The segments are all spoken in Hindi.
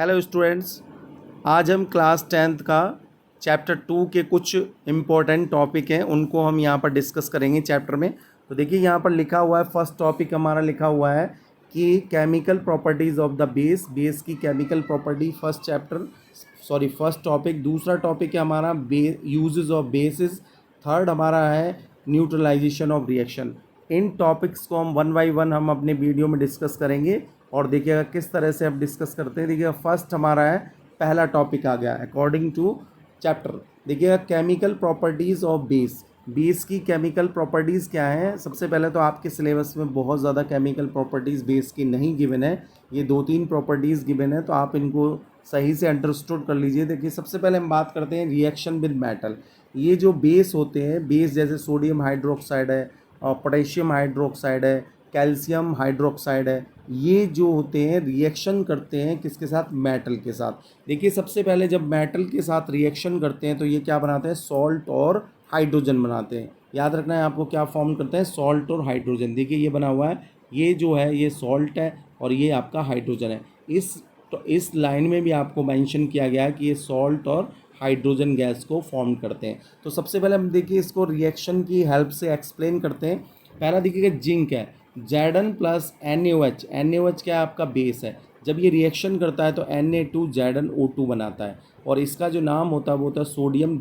हेलो स्टूडेंट्स, आज हम क्लास 10th का चैप्टर 2 के कुछ इम्पोर्टेंट टॉपिक हैं उनको हम यहाँ पर डिस्कस करेंगे चैप्टर में। तो देखिए यहाँ पर लिखा हुआ है, फर्स्ट टॉपिक हमारा लिखा हुआ है कि chemical properties of the base की केमिकल प्रॉपर्टी, फर्स्ट टॉपिक। दूसरा टॉपिक है हमारा यूजेस ऑफ बेसिस। थर्ड हमारा है न्यूट्रलाइजेशन ऑफ रिएक्शन। इन टॉपिक्स को हम वन बाई वन हम अपने वीडियो में डिस्कस करेंगे और देखिएगा किस तरह से अब डिस्कस करते हैं। देखिएगा फर्स्ट हमारा है, पहला टॉपिक आ गया अकॉर्डिंग टू चैप्टर। देखिएगा केमिकल प्रॉपर्टीज़ ऑफ बेस की केमिकल प्रॉपर्टीज़ क्या हैं। सबसे पहले तो आपके सिलेबस में बहुत ज़्यादा केमिकल प्रॉपर्टीज़ बेस की नहीं गिवन है, ये 2-3 प्रॉपर्टीज़ गिवन है, तो आप इनको सही से अंडरस्टूड कर लीजिए। देखिए सबसे पहले हम बात करते हैं रिएक्शन विद मेटल। ये जो बेस होते हैं, बेस जैसे सोडियम हाइड्रोक्साइड है और पोटेशियम हाइड्रोक्साइड है, कैल्शियम हाइड्रोक्साइड है, ये जो होते हैं रिएक्शन करते हैं किसके साथ? मेटल के साथ। देखिए सबसे पहले जब मेटल के साथ रिएक्शन करते हैं तो ये क्या बनाते हैं? सॉल्ट और हाइड्रोजन बनाते हैं। याद रखना है आपको, क्या फॉर्म करते हैं? सॉल्ट और हाइड्रोजन। देखिए ये बना हुआ है, ये जो है ये सॉल्ट है और ये आपका हाइड्रोजन है। इस लाइन में भी आपको मेंशन किया गया है कि ये सॉल्ट और हाइड्रोजन गैस को फॉर्म करते हैं। तो सबसे पहले हम देखिए इसको रिएक्शन की हेल्प से एक्सप्लेन करते हैं। पहला देखिएगा जिंक है, Zn प्लस NaOH। NaOH क्या है? आपका बेस है। जब ये रिएक्शन करता है तो Na2ZnO2 बनाता है और इसका जो नाम होता है वो होता है सोडियम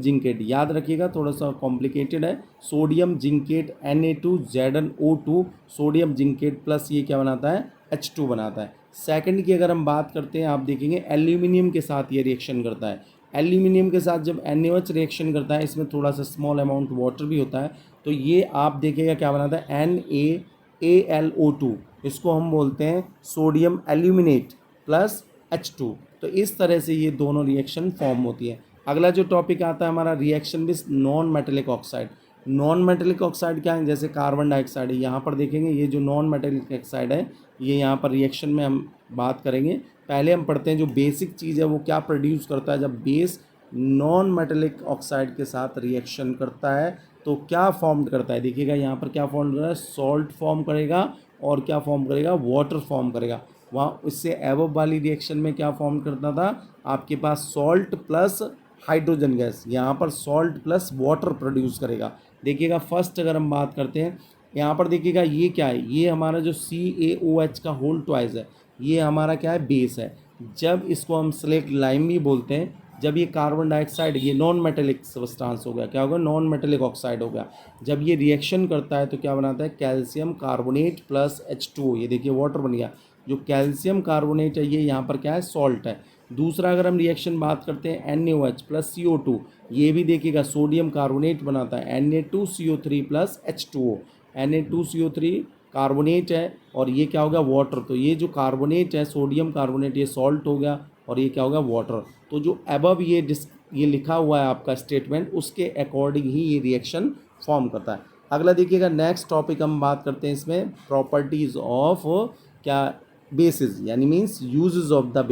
जिंकेट। याद रखिएगा, थोड़ा सा कॉम्प्लिकेटेड है। Sodium zincate Na2ZnO2, sodium zincate plus ये क्या बनाता है? H2 बनाता है। सेकंड की अगर हम बात करते हैं, आप देखेंगे एल्यूमिनियम के साथ ये रिएक्शन करता है। एल्यूमिनियम के साथ जब NaOH रिएक्शन करता है, इसमें थोड़ा सा स्मॉल अमाउंट वाटर भी होता है, तो ये आप देखिएगा क्या बनाता है? NaAlO2। इसको हम बोलते हैं सोडियम एल्यूमिनेट प्लस H2। तो इस तरह से ये दोनों रिएक्शन फॉर्म होती है। अगला जो टॉपिक आता है हमारा, reaction with non metallic oxide. Non metallic oxide क्या है? जैसे कार्बन डाइऑक्साइड है। यहाँ पर देखेंगे ये जो नॉन मेटेलिक ऑक्साइड है, ये यहाँ पर रिएक्शन में हम बात करेंगे। पहले हम पढ़ते हैं जो बेसिक चीज़ है वो क्या प्रोड्यूस करता है। जब बेस नॉन मेटेलिक ऑक्साइड के साथ रिएक्शन करता है तो क्या फॉर्म करता है? देखिएगा यहाँ पर क्या फॉर्म कर रहा है? सॉल्ट फॉर्म करेगा और क्या फॉर्म करेगा? वाटर फॉर्म करेगा। वहाँ इससे एबव वाली रिएक्शन में क्या फॉर्म करता था? आपके पास सॉल्ट प्लस हाइड्रोजन गैस, यहाँ पर सॉल्ट प्लस वाटर प्रोड्यूस करेगा। देखिएगा फर्स्ट अगर हम बात करते हैं, यहाँ पर देखिएगा ये क्या है? ये हमारा जो CaOH का होल ट्वाइस है, ये हमारा क्या है? बेस है। जब इसको हम स्लेट लाइम भी बोलते हैं, जब ये कार्बन डाइऑक्साइड, ये नॉन मेटेलिक सब्सटेंस हो गया, क्या होगा? नॉन मेटेलिक ऑक्साइड हो गया। जब ये रिएक्शन करता है तो क्या बनाता है? Calcium carbonate plus H2O। ये देखिए वाटर बन गया। जो कैल्शियम कार्बोनेट है ये यहाँ पर क्या है? सॉल्ट है। दूसरा अगर हम रिएक्शन बात करते हैं, NaOH प्लस CO2, ये भी देखिएगा सोडियम कार्बोनेट बनाता है, Na2CO3 plus H2O। Na2CO3 carbonate है और ये क्या होगा? वाटर। तो ये जो कार्बोनेट है, सोडियम कार्बोनेट, ये सॉल्ट हो गया और ये क्या होगा? वाटर। तो जो अबव ये लिखा हुआ है आपका स्टेटमेंट, उसके अकॉर्डिंग ही ये रिएक्शन फॉर्म करता है। अगला देखिएगा, नेक्स्ट टॉपिक हम बात करते हैं इसमें, प्रॉपर्टीज़ ऑफ क्या? बेसिस, यानी means uses of the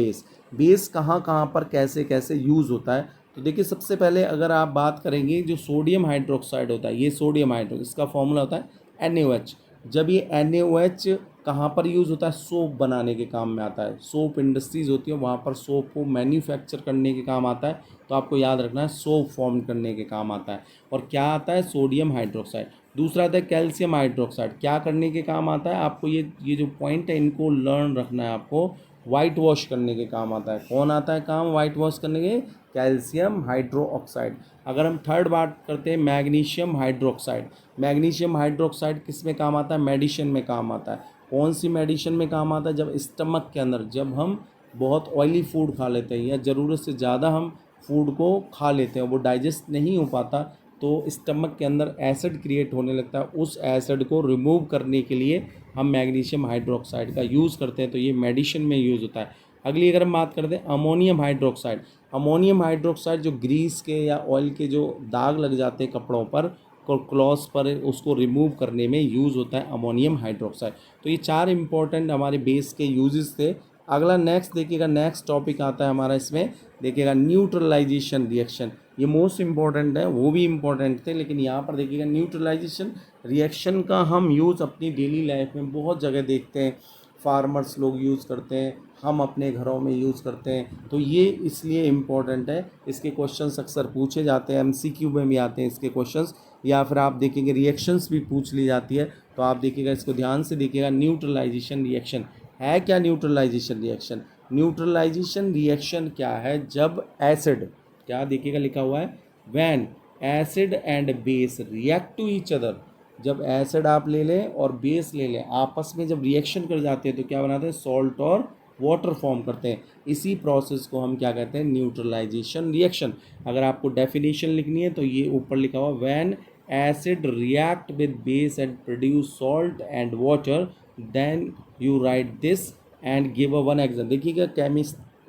base कहाँ कहाँ पर कैसे कैसे यूज़ होता है। तो देखिए सबसे पहले अगर आप बात करेंगे, जो सोडियम हाइड्रोक्साइड होता है, ये सोडियम हाइड्रो, इसका फॉर्मूला होता है NaOH। जब ये NaOH कहाँ पर यूज़ होता है? सोप बनाने के काम में आता है। सोप इंडस्ट्रीज़ होती है, वहाँ पर सोप को मैन्युफैक्चर करने के काम आता है। तो आपको याद रखना है, सोप फॉर्म करने के काम आता है। और क्या आता है? Sodium hydroxide. दूसरा आता है कैल्शियम हाइड्रोक्साइड, क्या करने के काम आता है? आपको ये जो पॉइंट है इनको लर्न रखना है आपको। वाइट वॉश करने के काम आता है। कौन आता है काम वाइट वॉश करने के? Calcium hydroxide. अगर हम थर्ड बात करते हैं, मैग्नीशियम हाइड्रोक्साइड। मैग्नीशियम हाइड्रोक्साइड किस में काम आता है? मेडिसिन में काम आता है। कौन सी मेडिसिन में काम आता है? जब स्टमक के अंदर, जब हम बहुत ऑयली फूड खा लेते हैं या ज़रूरत से ज़्यादा हम फूड को खा लेते हैं, वो डाइजेस्ट नहीं हो पाता, तो स्टमक के अंदर एसिड क्रिएट होने लगता है। उस एसिड को रिमूव करने के लिए हम मैग्नीशियम हाइड्रोक्साइड का यूज़ करते हैं, तो ये मेडिसिन में यूज़ होता है। अगली अगर हम बात करते हैं, अमोनियम हाइड्रोक्साइड। अमोनियम हाइड्रोक्साइड जो ग्रीस के या ऑयल के जो दाग लग जाते हैं कपड़ों पर, क्लॉथ्स पर, उसको रिमूव करने में यूज़ होता है अमोनियम हाइड्रोक्साइड। तो ये 4 इंपॉर्टेंट हमारे बेस के यूजेस थे। अगला नेक्स्ट देखिएगा, नेक्स्ट टॉपिक आता है हमारा इसमें, देखिएगा न्यूट्रलाइजेशन रिएक्शन। ये मोस्ट इंपॉर्टेंट है, वो भी इंपॉर्टेंट थे, लेकिन यहाँ पर देखिएगा न्यूट्रलाइजेशन रिएक्शन का हम यूज़ अपनी डेली लाइफ में बहुत जगह देखते हैं। फार्मर्स लोग यूज़ करते हैं, हम अपने घरों में यूज़ करते हैं। तो ये इसलिए इम्पोर्टेंट है, इसके क्वेश्चंस अक्सर पूछे जाते हैं, एमसीक्यू में भी आते हैं इसके क्वेश्चंस, या फिर आप देखेंगे रिएक्शंस भी पूछ ली जाती है। तो आप देखिएगा, इसको ध्यान से देखिएगा। न्यूट्रलाइजेशन रिएक्शन है क्या? न्यूट्रलाइजेशन रिएक्शन, न्यूट्रलाइजेशन रिएक्शन क्या है? जब एसिड, क्या देखिएगा लिखा हुआ है, when acid and base react to each other, जब एसिड आप ले लें और बेस ले लें, आपस में जब रिएक्शन कर जाते हैं तो क्या बनाते हैं? सॉल्ट और वाटर फॉर्म करते हैं। इसी प्रोसेस को हम क्या कहते हैं? Neutralisation reaction. अगर आपको डेफिनेशन लिखनी है तो ये ऊपर लिखा हुआ, when acid react with base and produce salt and water, then you write this and give a one example. देखिएगा,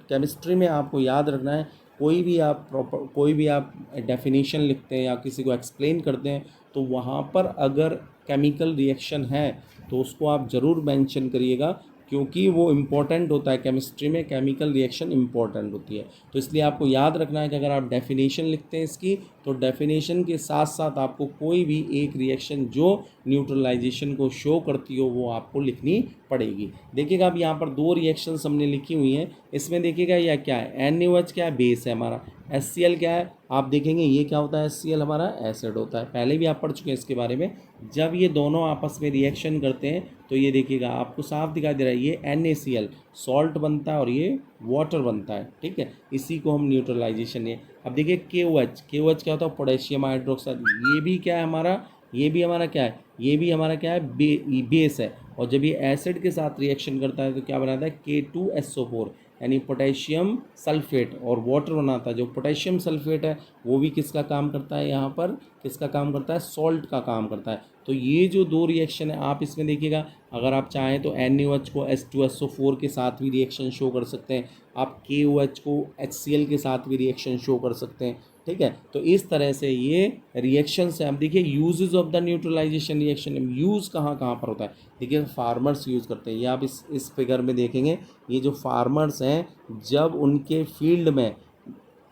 केमिस्ट्री में आपको याद रखना है, कोई भी आप डेफिनेशन लिखते हैं या किसी को एक्सप्लेन करते हैं तो वहाँ पर अगर केमिकल रिएक्शन है तो उसको आप ज़रूर मेंशन करिएगा, क्योंकि वो इम्पॉर्टेंट होता है। केमिस्ट्री में केमिकल रिएक्शन इम्पॉर्टेंट होती है। तो इसलिए आपको याद रखना है कि अगर आप डेफिनेशन लिखते हैं इसकी, तो डेफिनेशन के साथ साथ आपको कोई भी एक रिएक्शन जो न्यूट्रलाइजेशन को शो करती हो वो आपको लिखनी पड़ेगी। देखिएगा, अब यहाँ पर 2 रिएक्शंस हमने लिखी हुई हैं। इसमें देखिएगा यह क्या है? NaOH क्या है? बेस है हमारा। HCl क्या है? आप देखेंगे ये क्या होता है? HCl हमारा एसिड होता है। पहले भी आप पढ़ चुके हैं इसके बारे में। जब ये दोनों आपस में रिएक्शन करते हैं तो ये देखिएगा आपको साफ दिखाई दे रहा है, ये NaCl सॉल्ट बनता है और ये वाटर बनता है। ठीक है, इसी को हम न्यूट्रलाइजेशन है। अब देखिए KOH क्या होता है? Potassium hydroxide. ये भी क्या है हमारा? ये भी हमारा क्या है? ये भी हमारा क्या है? बेस है। और जब ये एसिड के साथ रिएक्शन करता है तो क्या बनाता है? K2SO4 यानी पोटेशियम सल्फेट, और वाटर बनाता है। जो पोटेशियम सल्फेट है वो भी किसका काम करता है? यहाँ पर किसका काम करता है? सॉल्ट का काम करता है। तो ये जो 2 रिएक्शन है, आप इसमें देखिएगा, अगर आप चाहें तो NaOH को H2SO4 के साथ भी रिएक्शन शो कर सकते हैं, आप KOH को HCl के साथ भी रिएक्शन शो कर सकते हैं। ठीक है, तो इस तरह से ये रिएक्शन से हम देखिए uses of the neutralisation reaction, use कहाँ कहाँ पर होता है? देखिए, फार्मर्स यूज़ करते हैं। ये आप इस फिगर में देखेंगे, ये जो फार्मर्स हैं, जब उनके फील्ड में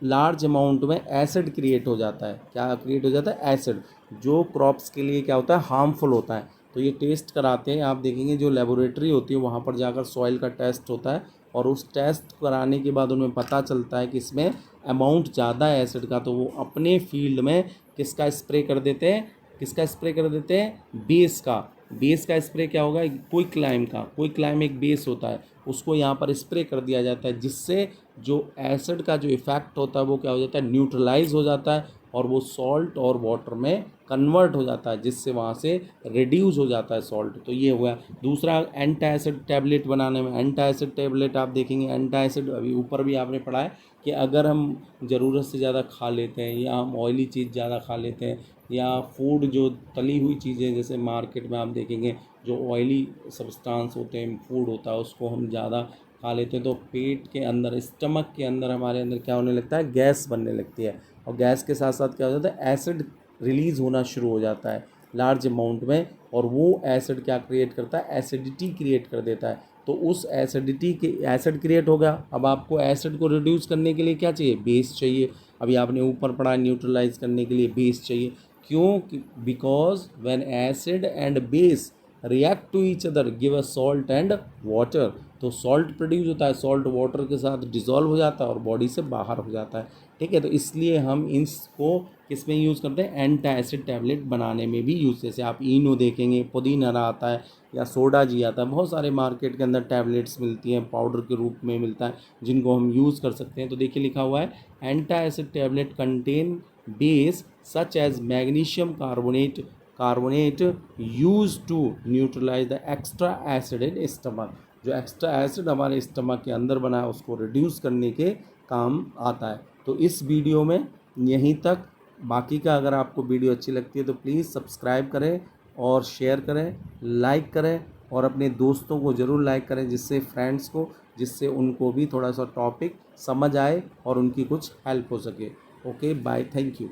लार्ज अमाउंट में एसिड क्रिएट हो जाता है, क्या क्रिएट हो जाता है? एसिड, जो क्रॉप्स के लिए क्या होता है? हार्मफुल होता है। तो ये टेस्ट कराते हैं, आप देखेंगे जो लेबोरेटरी होती है वहाँ पर जाकर सॉइल का टेस्ट होता है, और उस टेस्ट कराने के बाद उन्हें पता चलता है कि इसमें अमाउंट ज़्यादा है एसिड का, तो वो अपने फील्ड में किसका स्प्रे कर देते हैं? किसका स्प्रे कर देते हैं? बेस का। बेस का स्प्रे क्या होगा? क्विकलाइम का। क्विकलाइम एक बेस होता है, उसको यहाँ पर स्प्रे कर दिया जाता है, जिससे जो एसिड का जो इफ़ेक्ट होता है वो क्या हो जाता है? न्यूट्रलाइज हो जाता है, और वो सॉल्ट और वाटर में कन्वर्ट हो जाता है, जिससे वहाँ से रिड्यूस हो जाता है सॉल्ट। तो ये हुआ। दूसरा, एंटी एसिड टैबलेट बनाने में, एंटी एसिड टैबलेट आप देखेंगे, एंटी एसिड अभी ऊपर भी आपने पढ़ा है कि अगर हम ज़रूरत से ज़्यादा खा लेते हैं, या हम ऑयली चीज़ ज़्यादा खा लेते हैं, या फूड जो तली हुई चीज़ें, जैसे मार्केट में आप देखेंगे जो ऑयली सब्सटेंस होते हैं, फूड होता है, उसको हम ज़्यादा खा लेते हैं तो पेट के अंदर, स्टमक के अंदर, हमारे अंदर क्या होने लगता है? गैस बनने लगती है, और गैस के साथ साथ क्या हो जाता है? एसिड रिलीज़ होना शुरू हो जाता है लार्ज अमाउंट में, और वो एसिड क्या क्रिएट करता है? एसिडिटी क्रिएट कर देता है। तो उस एसिडिटी के, एसिड क्रिएट हो गया, अब आपको एसिड को रिड्यूस करने के लिए क्या चाहिए? बेस चाहिए। अभी आपने ऊपर पढ़ा, न्यूट्रलाइज करने के लिए बेस चाहिए। क्यों? Because when acid and base react to each other give a salt and water, तो सॉल्ट प्रोड्यूस होता है, सॉल्ट वाटर के साथ डिज़ोल्व हो जाता है और बॉडी से बाहर हो जाता है। ठीक है, तो इसलिए हम इसको किस में यूज़ करते हैं? एंटी एसिड टैबलेट बनाने में भी यूज़। जैसे आप इनो देखेंगे, पुदीना आता है, या सोडा जी आता है, बहुत सारे मार्केट के अंदर टैबलेट्स मिलती हैं, पाउडर के रूप में मिलता है, जिनको हम यूज़ कर सकते हैं। तो देखिए लिखा हुआ है, anti acid tablet contain base such as magnesium carbonate use to neutralise the extra acid in stomach. जो एक्स्ट्रा एसिड हमारे स्टमक के अंदर बना है उसको रिड्यूस करने के काम आता है। तो इस वीडियो में यहीं तक। बाकी का अगर आपको वीडियो अच्छी लगती है तो प्लीज़ सब्सक्राइब करें और शेयर करें, लाइक करें, और अपने दोस्तों को ज़रूर लाइक करें, जिससे फ्रेंड्स को, जिससे उनको भी थोड़ा सा टॉपिक समझ आए और उनकी कुछ हेल्प हो सके। Okay, bye, thank you.